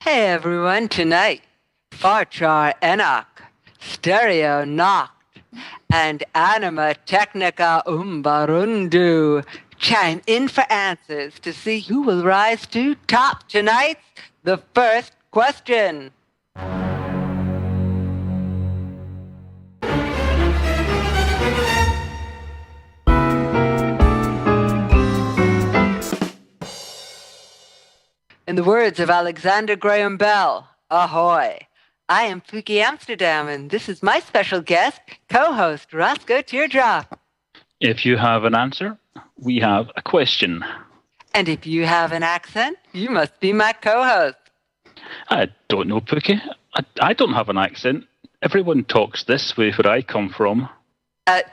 Hey everyone, tonight, Farchar Enoch, Stereo Knocked, and Anima Technica Umbarundu chime in for answers to see who will rise to top tonight's The First Question. In the words of Alexander Graham Bell, ahoy! I am Fouki Amsterdam, and this is my special guest, co-host Roscoe Teardrop. If you have an answer, we have a question. And if you have an accent, you must be my co-host. I don't know, Pookie. I don't have an accent. Everyone talks this way where I come from.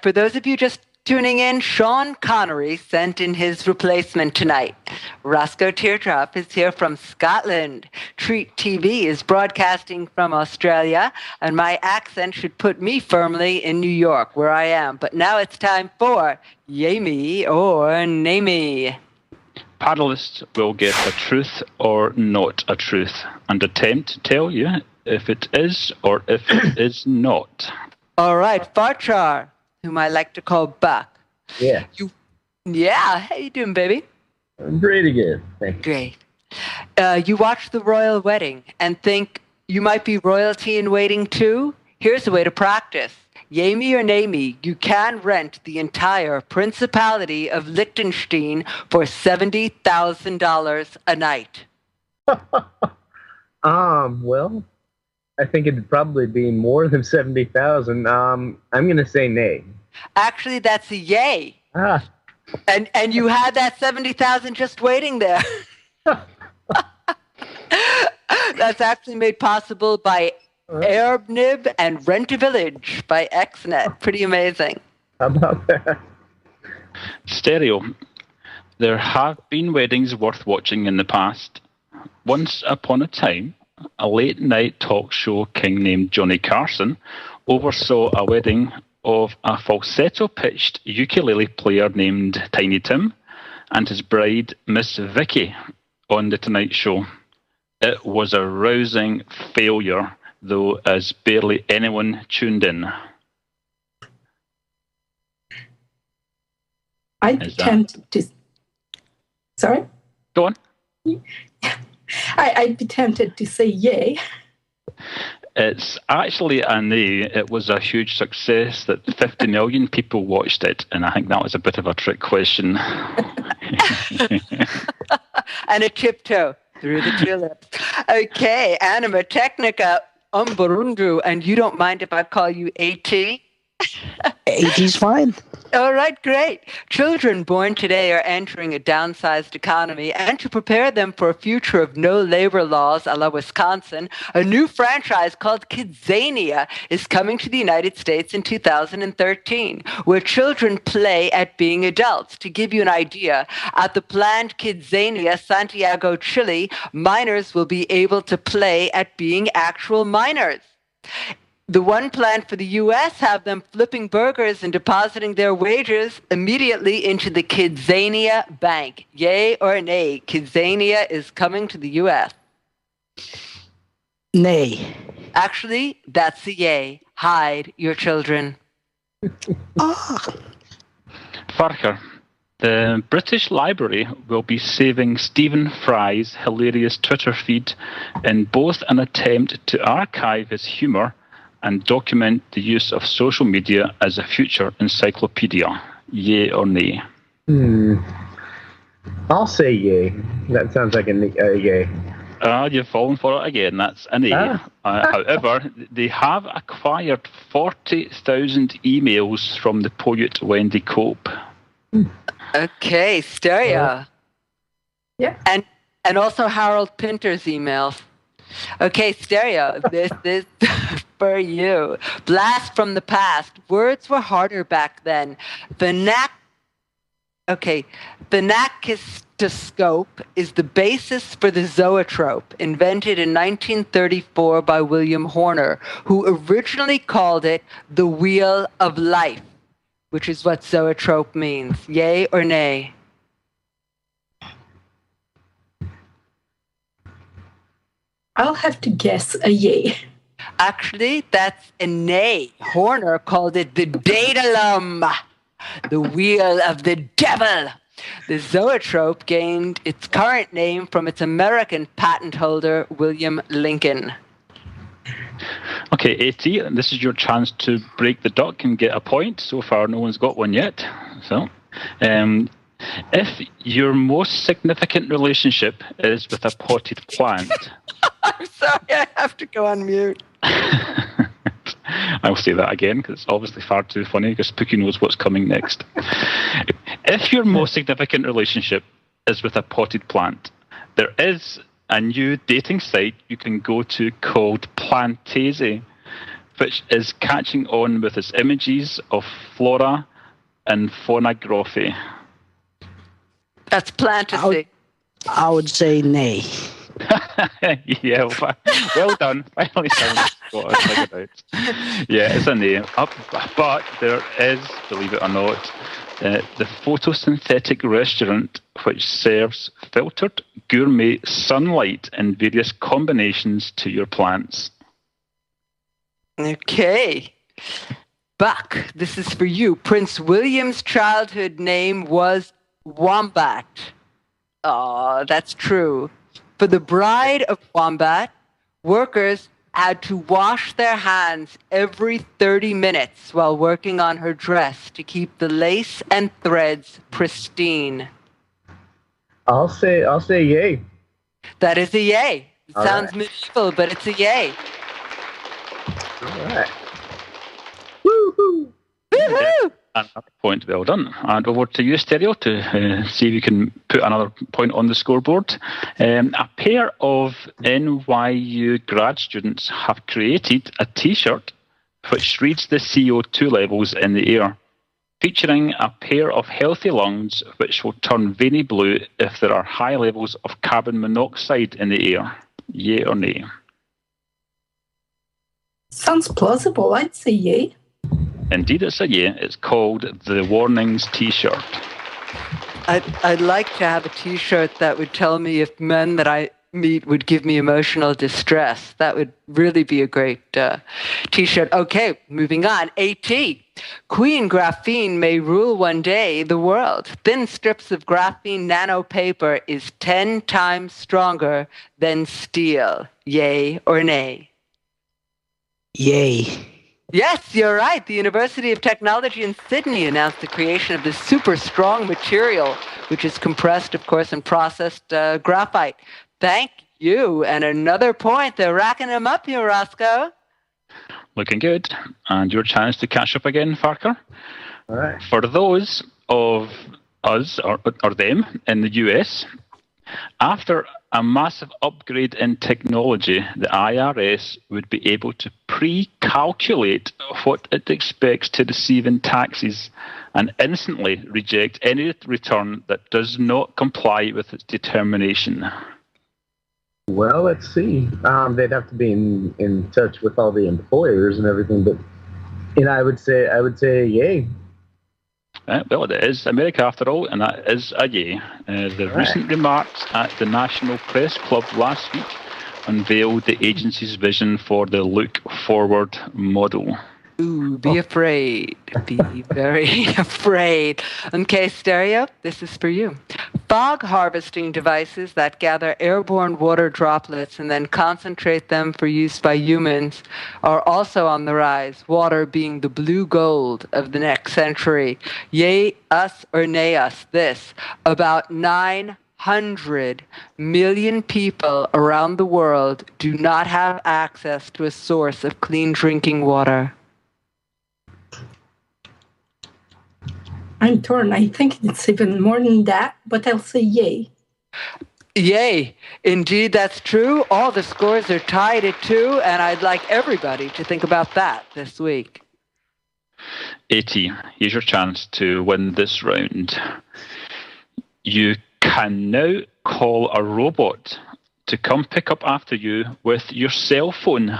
For those of you just tuning in, Sean Connery sent in his replacement tonight. Roscoe Teardrop is here from Scotland. Treat TV is broadcasting from Australia, and my accent should put me firmly in New York, where I am. But now it's time for Yay Me or Nay Me. Paddlists will get a truth or not a truth and attempt to tell you if it is or if it is not. All right, Farchar, whom I like to call Buck. Yeah. How you doing, baby? I'm pretty good. Thank you. Great. You watch The Royal Wedding and think you might be royalty in waiting too? Here's the way to practice. Yay me or nay me, you can rent the entire Principality of Liechtenstein for $70,000 a night. Well, I think it'd probably be more than 70,000. I'm gonna say nay. Actually, that's a yay. Ah. And you had that 70,000 just waiting there. That's actually made possible by AirBnib and Rent a Village by XNet. Pretty amazing. How about that? Stereo. There have been weddings worth watching in the past. Once upon a time, a late-night talk show king named Johnny Carson oversaw a wedding of a falsetto-pitched ukulele player named Tiny Tim and his bride, Miss Vicky, on The Tonight Show. It was a rousing failure, though, as barely anyone tuned in. I tend to... Sorry? Go on. I'd be tempted to say yay. It's actually a nay. It was a huge success that 50 million people watched it, and I think that was a bit of a trick question. And a tiptoe through the tulips. Okay, Anima Technica Umburundu, and you don't mind if I call you AT? AT's fine. All right, great. Children born today are entering a downsized economy, and to prepare them for a future of no labor laws a la Wisconsin, a new franchise called Kidzania is coming to the United States in 2013, where children play at being adults. To give you an idea, at the planned Kidzania Santiago, Chile, minors will be able to play at being actual minors. The one plan for the U.S. have them flipping burgers and depositing their wagers immediately into the Kidzania Bank. Yay or nay? Kidzania is coming to the U.S. Nay. Actually, that's a yay. Hide your children. Farker. The British Library will be saving Stephen Fry's hilarious Twitter feed in both an attempt to archive his humour and document the use of social media as a future encyclopedia. Yay or nay? I'll say yay. That sounds like a yay. You've fallen for it again. That's a nay. However, they have acquired 40,000 emails from the poet Wendy Cope. Okay, Stereo. Yeah. And also Harold Pinter's emails. Okay, Stereo, this is for you. Blast from the past. Words were harder back then. Phenakistoscope is the basis for the zoetrope, invented in 1934 by William Horner, who originally called it the wheel of life, which is what zoetrope means. Yay or nay? I'll have to guess a yay. Actually, that's a nay. Horner called it the Daedalum, the wheel of the devil. The zoetrope gained its current name from its American patent holder, William Lincoln. Okay, AT, this is your chance to break the duck and get a point. So far, no one's got one yet. So, if your most significant relationship is with a potted plant... I'm sorry, I have to go on mute. I'll say that again because it's obviously far too funny because Pookie knows what's coming next. If your most significant relationship is with a potted plant, there is a new dating site you can go to called Plantese, which is catching on with its images of flora and faunography. That's Plantese. I would say nay. Yeah, well done. Finally, someone got it figured out. Yeah, it's a name. But there is, believe it or not, the photosynthetic restaurant which serves filtered gourmet sunlight in various combinations to your plants. Okay. Buck, this is for you. Prince William's childhood name was Wombat. Oh, that's true. For the bride of Wombat, workers had to wash their hands every 30 minutes while working on her dress to keep the lace and threads pristine. I'll say yay. That is a yay. It All sounds right. medieval, but it's a yay. All right. Woohoo! Woohoo! Another point, well done. And over to you, Stereo, to see if you can put another point on the scoreboard. A pair of NYU grad students have created a T-shirt which reads the CO2 levels in the air, featuring a pair of healthy lungs which will turn veiny blue if there are high levels of carbon monoxide in the air. Yay or nay? Sounds plausible. I'd say yay. Indeed, it's a yay. It's called the Warnings T-shirt. I'd like to have a T-shirt that would tell me if men that I meet would give me emotional distress. That would really be a great T-shirt. Okay, moving on. AT. Queen graphene may rule one day the world. Thin strips of graphene nanopaper is 10 times stronger than steel. Yay or nay? Yay. Yes, you're right. The University of Technology in Sydney announced the creation of this super strong material, which is compressed, of course, and processed graphite. Thank you. And another point. They're racking them up here, Roscoe. Looking good. And your chance to catch up again, Farker. All right. For those of us or them in the US, after a massive upgrade in technology, the IRS would be able to pre-calculate what it expects to receive in taxes and instantly reject any return that does not comply with its determination. Well, let's see. They'd have to be in touch with all the employers and everything, but I would say yay. Well, it is America after all, and that is a yay. The recent remarks at the National Press Club last week unveiled the agency's vision for the Look Forward model. Ooh, be afraid. Be very afraid. Okay, Stereo, this is for you. Fog harvesting devices that gather airborne water droplets and then concentrate them for use by humans are also on the rise, water being the blue gold of the next century. Yay us or nay us this. About 900 million people around the world do not have access to a source of clean drinking water. I'm torn. I think it's even more than that, but I'll say yay. Yay. Indeed, that's true. All the scores are tied at 2, and I'd like everybody to think about that this week. AT, here's your chance to win this round. You can now call a robot to come pick up after you with your cell phone.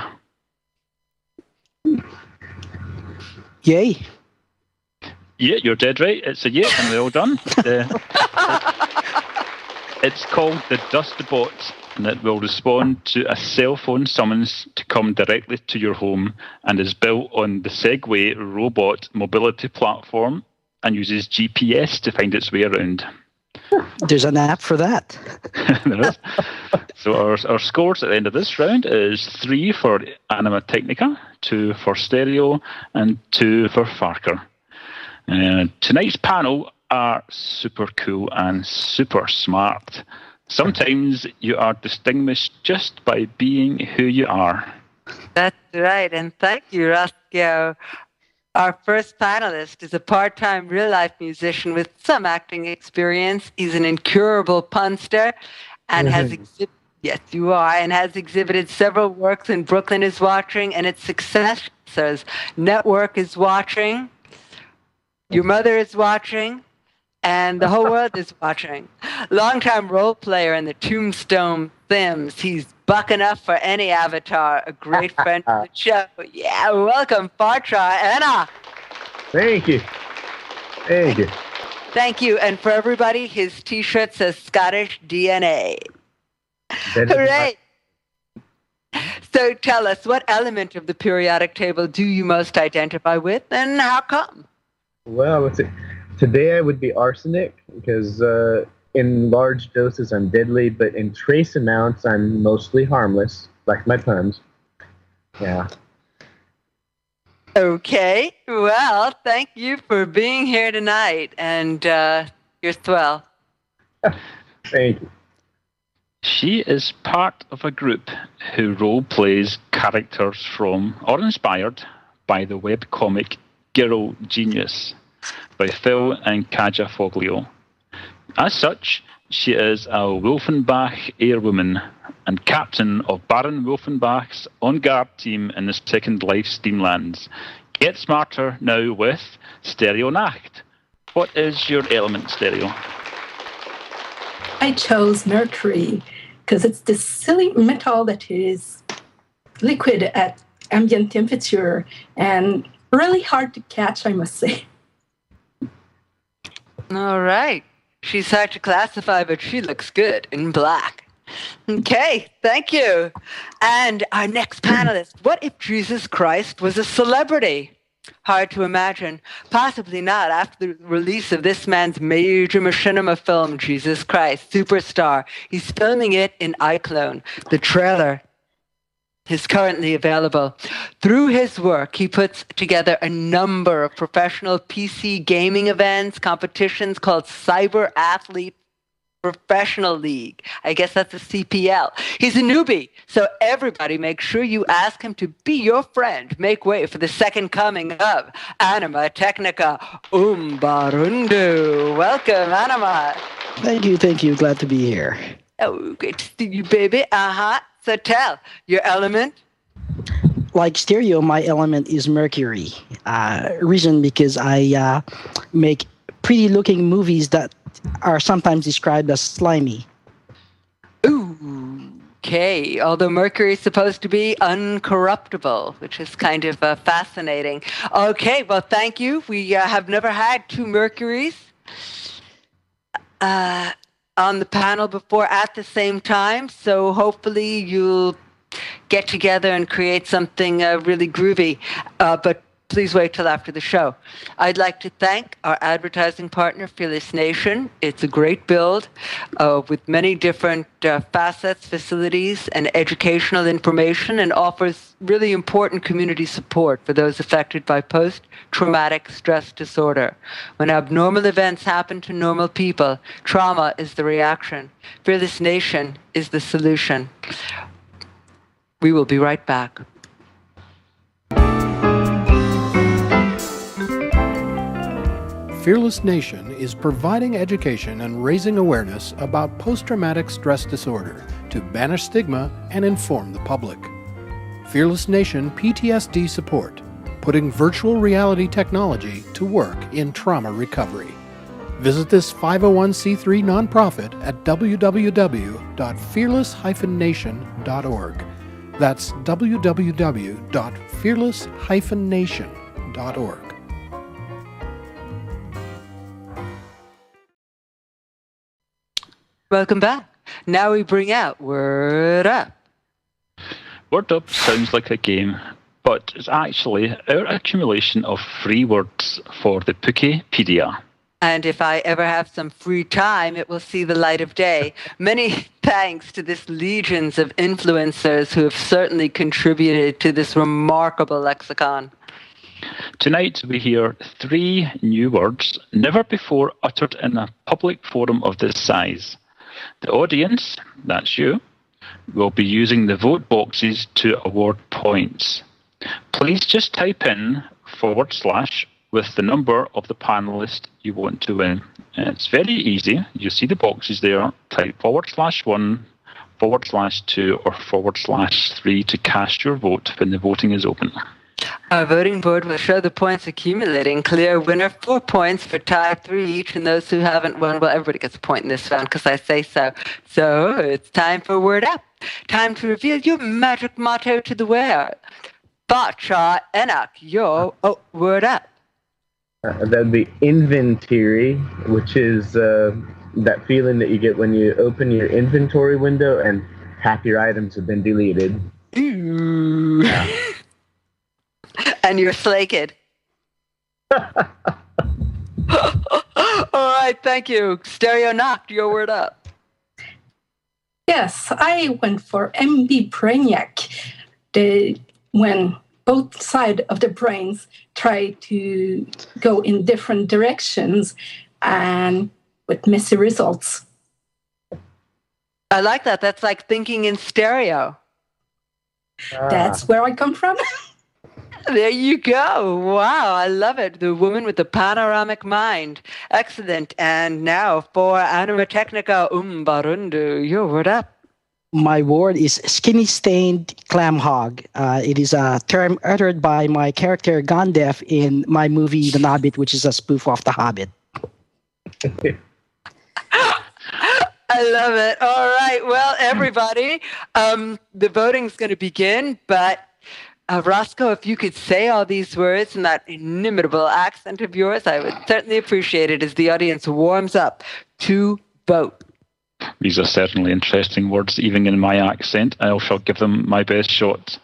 Yay. Yeah, you're dead right. It's a yeah, and well done. It's called the Dustbot and it will respond to a cell phone summons to come directly to your home, and is built on the Segway robot mobility platform and uses GPS to find its way around. There's an app for that. There is. So our scores at the end of this round is 3 for Anima Technica, 2 for Stereo, and 2 for Farker. Tonight's panel are super cool and super smart. Sometimes you are distinguished just by being who you are. That's right, and thank you, Roscoe. Our first panelist is a part-time real-life musician with some acting experience. He's an incurable punster and has exhibited several works in Brooklyn is Watching and its successors. Network is watching, Your Mother is Watching, and the whole world is watching. Longtime role player in the Tombstone Sims. He's bucking up for any avatar. A great friend of the show. Yeah, welcome, Fartra Anna. Thank you. Thank you. Thank you. And for everybody, his T-shirt says Scottish DNA. Hooray! So tell us, what element of the periodic table do you most identify with, and how come? Well, let's see. Today I would be arsenic, because in large doses I'm deadly, but in trace amounts I'm mostly harmless, like my puns. Yeah. Okay. Well, thank you for being here tonight, and you're swell. Thank you. She is part of a group who role plays characters from or inspired by the webcomic Girl Genius by Phil and Kaja Foglio. As such, she is a Wolfenbach airwoman and captain of Baron Wolfenbach's on-guard team in the Second Life Steamlands. Get smarter now with Stereo Nacht. What is your element, Stereo? I chose mercury because it's this silly metal that is liquid at ambient temperature and really hard to catch, I must say. All right. She's hard to classify, but she looks good in black. Okay, thank you. And our next panelist, what if Jesus Christ was a celebrity? Hard to imagine. Possibly not after the release of this man's major machinima film, Jesus Christ, Superstar. He's filming it in iClone. The trailer is currently available. Through his work, he puts together a number of professional PC gaming events, competitions called Cyber Athlete Professional League. I guess that's a CPL. He's a newbie, so everybody make sure you ask him to be your friend. Make way for the second coming of Anima Technica Umbarundu. Welcome, Anima. Thank you. Glad to be here. Oh, great to see you, baby. So tell, your element? Like Stereo, my element is mercury. Reason because I make pretty-looking movies that are sometimes described as slimy. Ooh, okay. Although mercury is supposed to be uncorruptible, which is kind of fascinating. Okay, well, thank you. We have never had two Mercuries on the panel before at the same time, so hopefully you'll get together and create something really groovy. But please wait till after the show. I'd like to thank our advertising partner, Fearless Nation. It's a great build with many different facets, facilities, and educational information, and offers really important community support for those affected by post-traumatic stress disorder. When abnormal events happen to normal people, trauma is the reaction. Fearless Nation is the solution. We will be right back. Fearless Nation is providing education and raising awareness about post-traumatic stress disorder to banish stigma and inform the public. Fearless Nation PTSD support, putting virtual reality technology to work in trauma recovery. Visit this 501c3 nonprofit at www.fearless-nation.org. That's www.fearless-nation.org. Welcome back. Now we bring out Word Up. Word Up sounds like a game, but it's actually our accumulation of free words for the Wikipedia. And if I ever have some free time, it will see the light of day. Many thanks to this legions of influencers who have certainly contributed to this remarkable lexicon. Tonight we hear 3 new words never before uttered in a public forum of this size. The audience, that's you, will be using the vote boxes to award points. Please just type in / with the number of the panelist you want to win. It's very easy. You see the boxes there. Type / 1 / 2 or / 3 to cast your vote when the voting is open. Our voting board will show the points accumulating. Clear winner 4 points for tie 3 each, and those who haven't won, well, everybody gets a point in this round because I say so. So it's time for Word Up. Time to reveal your magic motto to the world. Bacha Enak, Word Up. That'd be inventory, which is that feeling that you get when you open your inventory window and half your items have been deleted. Ooh. Yeah. And you're slaked. All right, thank you. Stereo Knocked, your Word Up. Yes, I went for MB Brainiac. When both sides of the brains try to go in different directions and with messy results. I like that. That's like thinking in stereo. That's where I come from. There you go. Wow, I love it. The woman with the panoramic mind. Excellent. And now for Anima Technica Barundu, your Word Up. My word is skinny stained clam hog. It is a term uttered by my character Gandalf in my movie The Hobbit, which is a spoof of The Hobbit. I love it. All right. Well, everybody, the voting's going to begin, but Roscoe, if you could say all these words in that inimitable accent of yours, I would certainly appreciate it as the audience warms up to vote. These are certainly interesting words, even in my accent. I shall give them my best shot.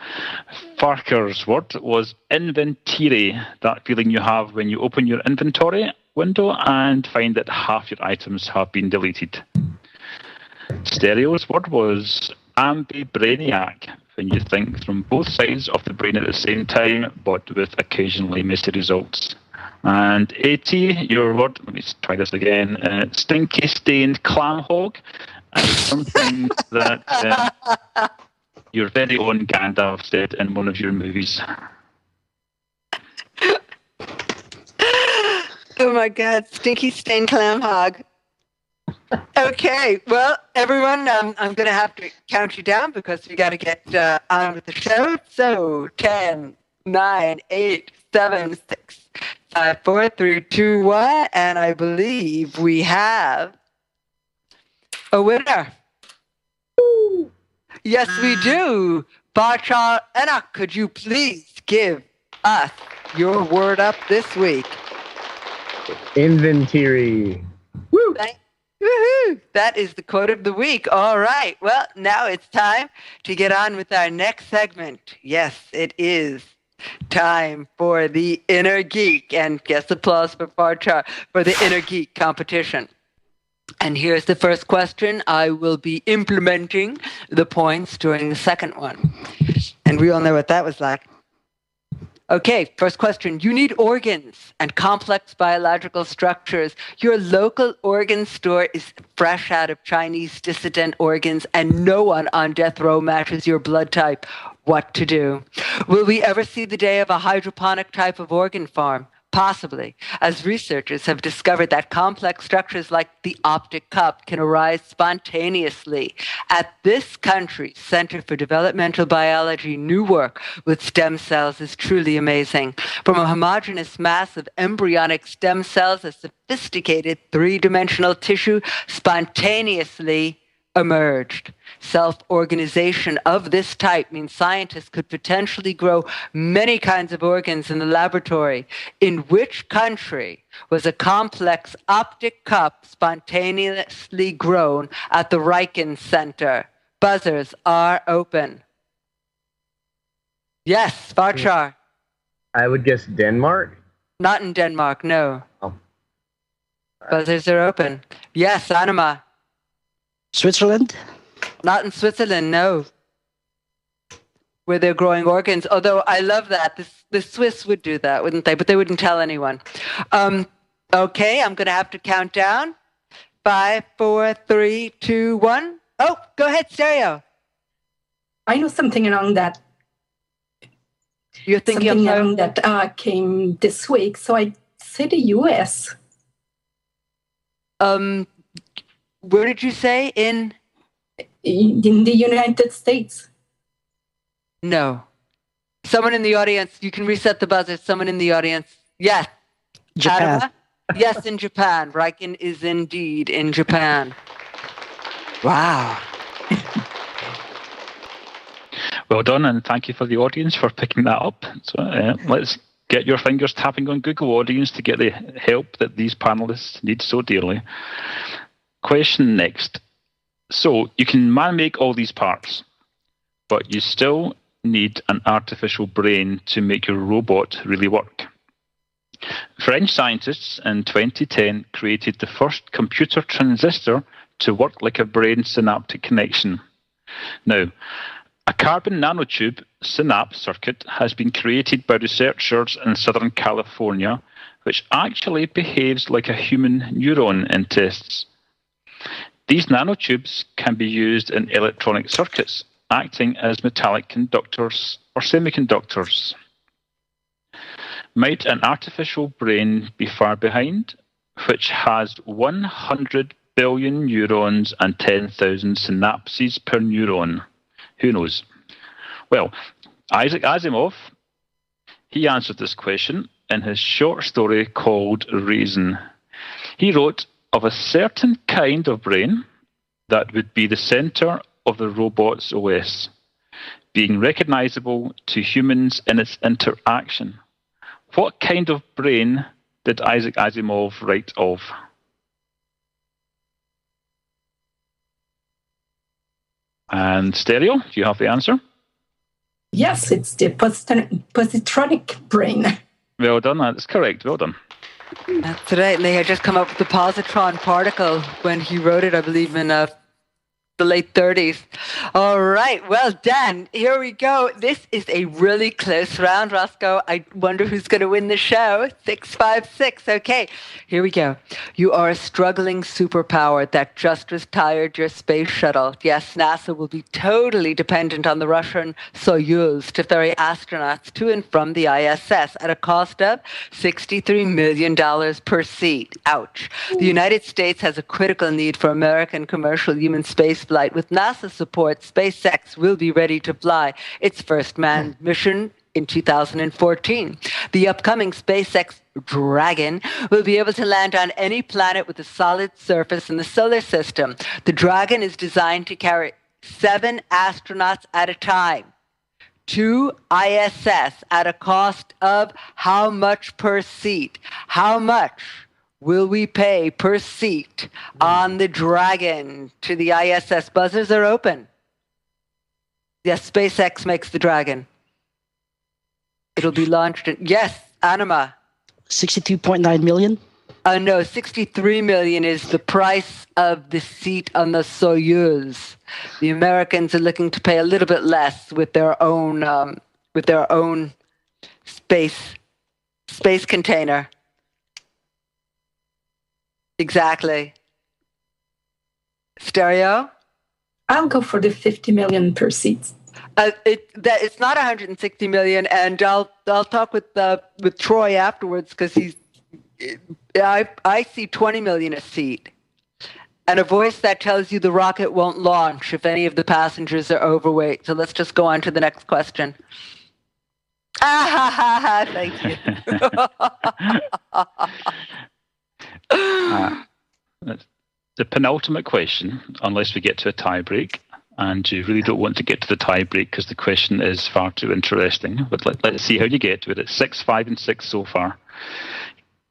Farker's word was inventory, that feeling you have when you open your inventory window and find that half your items have been deleted. Stereo's word was ambibrainiac, when you think from both sides of the brain at the same time, but with occasionally messy results. And AT, your word, let me try this again, stinky stained clam hog, and something that your very own Gandalf said in one of your movies. Oh my God, stinky stained clam hog. Okay, well, everyone, I'm going to have to count you down because we got to get on with the show. So, 10, 9, 8, 7, 6, 5, 4, 3, 2, 1, and I believe we have a winner. Yes, we do. Bacha Enak, could you please give us your Word Up this week? Inventory. Woo! Woohoo! That is the quote of the week. All right. Well, now it's time to get on with our next segment. Yes, it is time for the Inner Geek. And yes, applause for Farchar for the Inner Geek competition. And here's the first question. I will be implementing the points during the second one. And we all know what that was like. Okay, first question. You need organs and complex biological structures. Your local organ store is fresh out of Chinese dissident organs, and no one on death row matches your blood type. What to do? Will we ever see the day of a hydroponic type of organ farm? Possibly, as researchers have discovered that complex structures like the optic cup can arise spontaneously. At this country's Center for Developmental Biology, new work with stem cells is truly amazing. From a homogeneous mass of embryonic stem cells, a sophisticated three-dimensional tissue spontaneously emerged. Self-organization of this type means scientists could potentially grow many kinds of organs in the laboratory. In which country was a complex optic cup spontaneously grown at the Riken Center? Buzzers are open. Yes, Varchar. I would guess Denmark. Not in Denmark, no. Oh. Buzzers are open. Yes, Anima. Switzerland? Not in Switzerland, no. Where they're growing organs. Although I love that. The Swiss would do that, wouldn't they? But they wouldn't tell anyone. Okay, I'm going to have to count down. 5, 4, 3, 2, 1. Oh, go ahead, Stereo. I know something along that. You're thinking something along that came this week. So I say the U.S. Where did you say? In the United States. No. Someone in the audience. You can reset the buzzer. Someone in the audience. Yes. Japan. Adama? Yes, in Japan. Riken is indeed in Japan. Wow. Well done, and thank you for the audience for picking that up. So let's get your fingers tapping on Google Audience to get the help that these panelists need so dearly. Question next. So you can man-make all these parts, but you still need an artificial brain to make your robot really work. French scientists in 2010 created the first computer transistor to work like a brain synaptic connection. Now, a carbon nanotube synapse circuit has been created by researchers in Southern California, which actually behaves like a human neuron in tests. These nanotubes can be used in electronic circuits, acting as metallic conductors or semiconductors. Might an artificial brain be far behind, which has 100 billion neurons and 10,000 synapses per neuron? Who knows? Well, Isaac Asimov, he answered this question in his short story called Reason. He wrote of a certain kind of brain that would be the center of the robot's OS, being recognizable to humans in its interaction. What kind of brain did Isaac Asimov write of? And Stereo, do you have the answer? Yes, it's the positronic brain. Well done, that's correct, well done. That's right. And they had just come up with the positron particle when he wrote it, I believe, in the late 30s. All right. Well, Dan, here we go. This is a really close round, Roscoe. I wonder who's going to win the show. 656. Okay, here we go. You are a struggling superpower that just retired your space shuttle. Yes, NASA will be totally dependent on the Russian Soyuz to ferry astronauts to and from the ISS at a cost of $63 million per seat. Ouch. The United States has a critical need for American commercial human space flight. With NASA support, SpaceX will be ready to fly its first manned mission in 2014. The upcoming SpaceX Dragon will be able to land on any planet with a solid surface in the solar system. The Dragon is designed to carry 7 astronauts at a time to ISS at a cost of how much per seat? How much will we pay per seat on the Dragon to the ISS? Buzzers are open. Yes, SpaceX makes the Dragon. It'll be launched in... Yes, Anima. 62.9 million? No, 63 million is the price of the seat on the Soyuz. The Americans are looking to pay a little bit less with their own space container. Exactly. Stereo? I'll go for the 50 million per seat. It's not 160 million, and I'll talk with Troy afterwards because I see 20 million a seat, and a voice that tells you the rocket won't launch if any of the passengers are overweight. So let's just go on to the next question. Thank you. the penultimate question, unless we get to a tie break, and you really don't want to get to the tie break because the question is far too interesting. But let's see how you get to it. It's 6, 5, and 6 so far.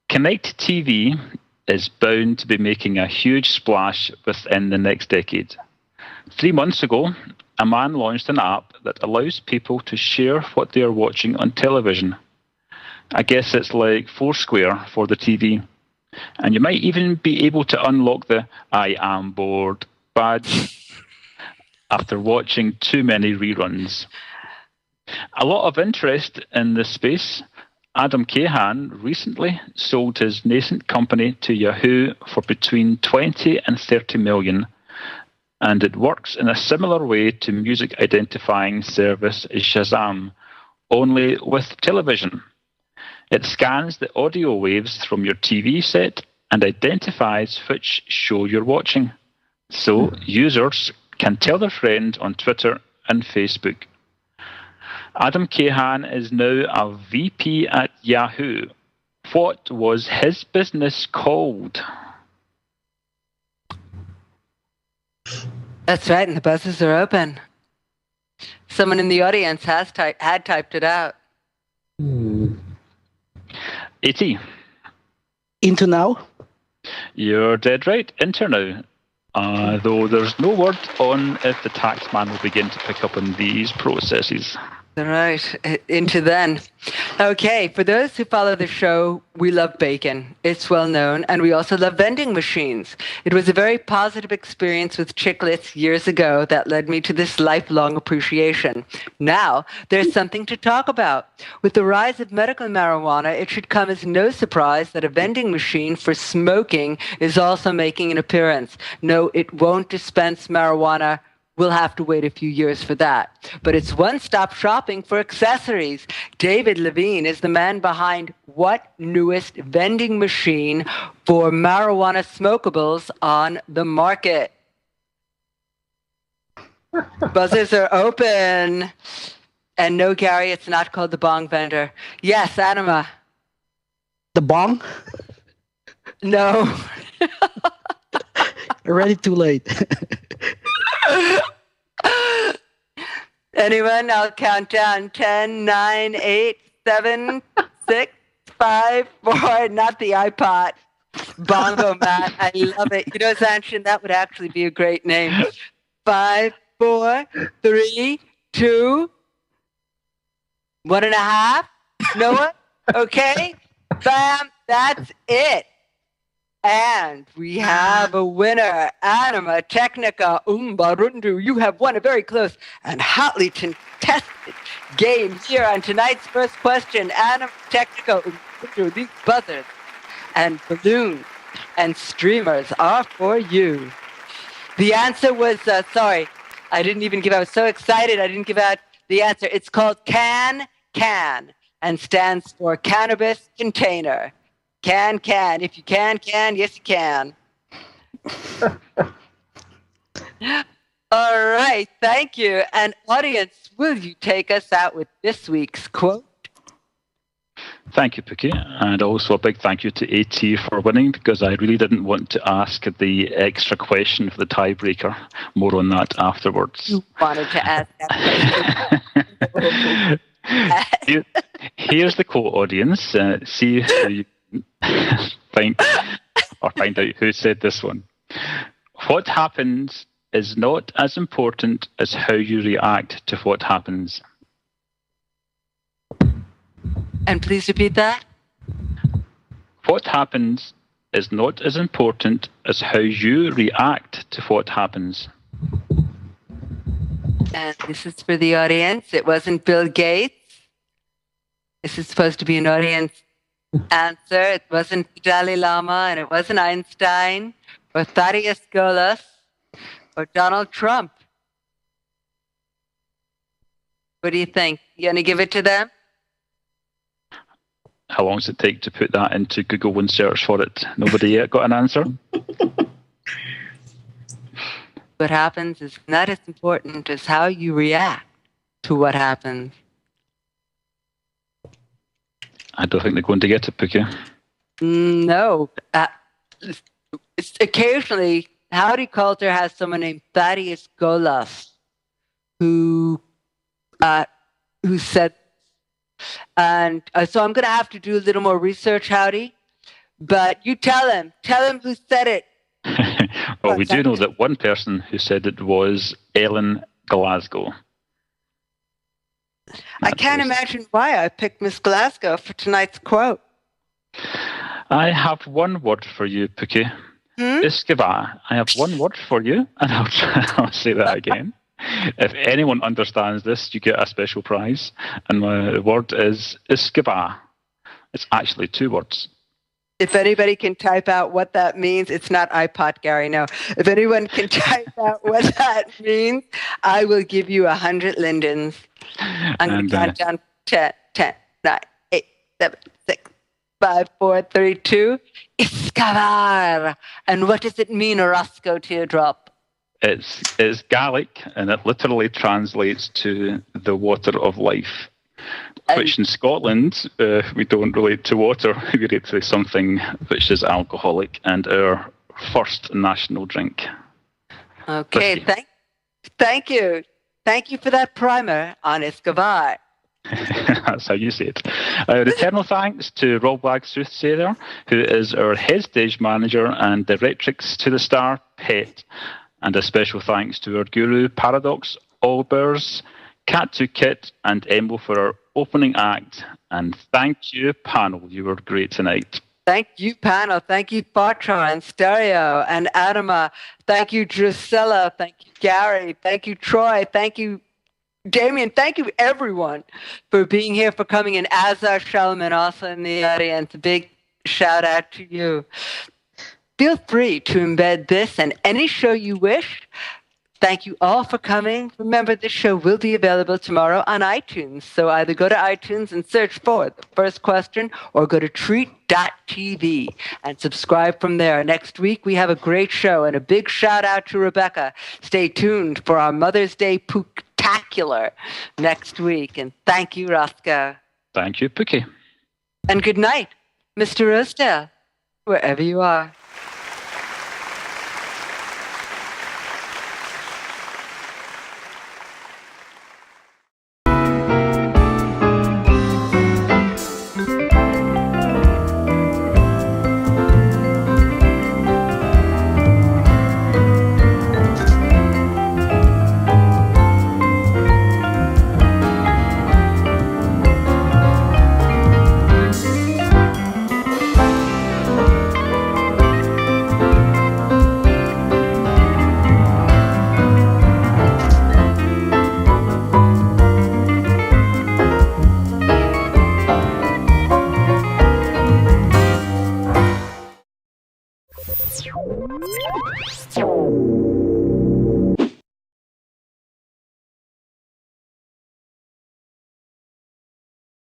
Connected TV is bound to be making a huge splash within the next decade. 3 months ago, a man launched an app that allows people to share what they are watching on television. I guess it's like Foursquare for the TV. And you might even be able to unlock the "I am bored" badge after watching too many reruns. A lot of interest in this space. Adam Cahan recently sold his nascent company to Yahoo for between 20 and 30 million, and it works in a similar way to music identifying service Shazam, only with television. It scans the audio waves from your TV set and identifies which show you're watching. So users can tell their friends on Twitter and Facebook. Adam Cahan is now a VP at Yahoo. What was his business called? That's right, and the buzzers are open. Someone in the audience had typed it out. A.T. Into Now? You're dead right. Enter now. Though there's no word on if the tax man will begin to pick up on these processes. Right, into then. Okay, for those who follow the show, we love bacon. It's well known, and we also love vending machines. It was a very positive experience with Chiclets years ago that led me to this lifelong appreciation. Now, there's something to talk about. With the rise of medical marijuana, it should come as no surprise that a vending machine for smoking is also making an appearance. No, it won't dispense marijuana. We'll have to wait a few years for that. But it's one-stop shopping for accessories. David Levine is the man behind what newest vending machine for marijuana smokables on the market? Buzzers are open. And no, Gary, it's not called the bong vendor. Yes, Anima. The bong? No. Already too late. Anyone? I'll count down. 10, 9, 8, 7, 6, 5, 4. Not the iPod. Bongo Matt. I love it. You know, Zanshin, that would actually be a great name. 5, 4, 3, 2, 1.5. Noah? Okay. Bam. That's it. And we have a winner, Anima Technica Umbarundu. You have won a very close and hotly contested game here on tonight's first question. Anima Technica Umbarundu, these buzzers and balloons and streamers are for you. The answer was, sorry, I didn't even give, I was so excited I didn't give out the answer. It's called CAN and stands for Cannabis Container. Can. If you can, yes, you can. All right, thank you. And audience, will you take us out with this week's quote? Thank you, Pookie. And also a big thank you to AT for winning, because I really didn't want to ask the extra question for the tiebreaker. More on that afterwards. You wanted to ask that question. Here's the quote, audience. See who you find out who said this one. What happens is not as important as how you react to what happens. And please repeat that. What happens is not as important as how you react to what happens. And this is for the audience. It wasn't Bill Gates. This is supposed to be an audience answer. It wasn't Dalai Lama, and it wasn't Einstein, or Thaddeus Golas, or Donald Trump. What do you think? You going to give it to them? How long does it take to put that into Google and search for it? Nobody yet got an answer? What happens is not as important as how you react to what happens. I don't think they're going to get it, Pookie. No. It's occasionally Howdy Culture has someone named Thaddeus Golas who said, and so I'm going to have to do a little more research, Howdy. But you tell him who said it. Well, we do know that one person who said it was Ellen Glasgow. I can't imagine why I picked Miss Glasgow for tonight's quote. I have one word for you, Pookie. Iskava. I have one word for you, and I'll say that again. If anyone understands this, you get a special prize. And my word is Iskava. It's actually 2 words. If anybody can type out what that means, it's not iPod, Gary, no. If anyone can type out what that means, I will give you 100 lindens. I'm going to count down 10, 9, 8, 7, 6, 5, 4, 3, 2. Iskavar. And what does it mean, Roscoe Teardrop? It's Gaelic, and it literally translates to the water of life. Which in Scotland, we don't relate to water, we relate to something which is alcoholic and our first national drink. Okay, thank you. Thank you for that primer on Iskavar. That's how you say it. Eternal thanks to Rob Wag Soothsayer, who is our head stage manager and directrix to the star, Pet. And a special thanks to our guru, Paradox, Allbers, Cat to Kit, and Embo for our opening act. And thank you, panel. You were great tonight. Thank you, panel. Thank you, Bartra and Stereo and Adama. Thank you, Drusilla. Thank you, Gary. Thank you, Troy. Thank you, Damien. Thank you, everyone, for being here, for coming in. Azar Shalman, also in the audience. A big shout out to you. Feel free to embed this and any show you wish. Thank you all for coming. Remember, this show will be available tomorrow on iTunes. So either go to iTunes and search for The First Question or go to treat.tv and subscribe from there. Next week, we have a great show, and a big shout out to Rebecca. Stay tuned for our Mother's Day Pooktacular next week. And thank you, Roscoe. Thank you, Pookie. And good night, Mr. Rosedale, wherever you are.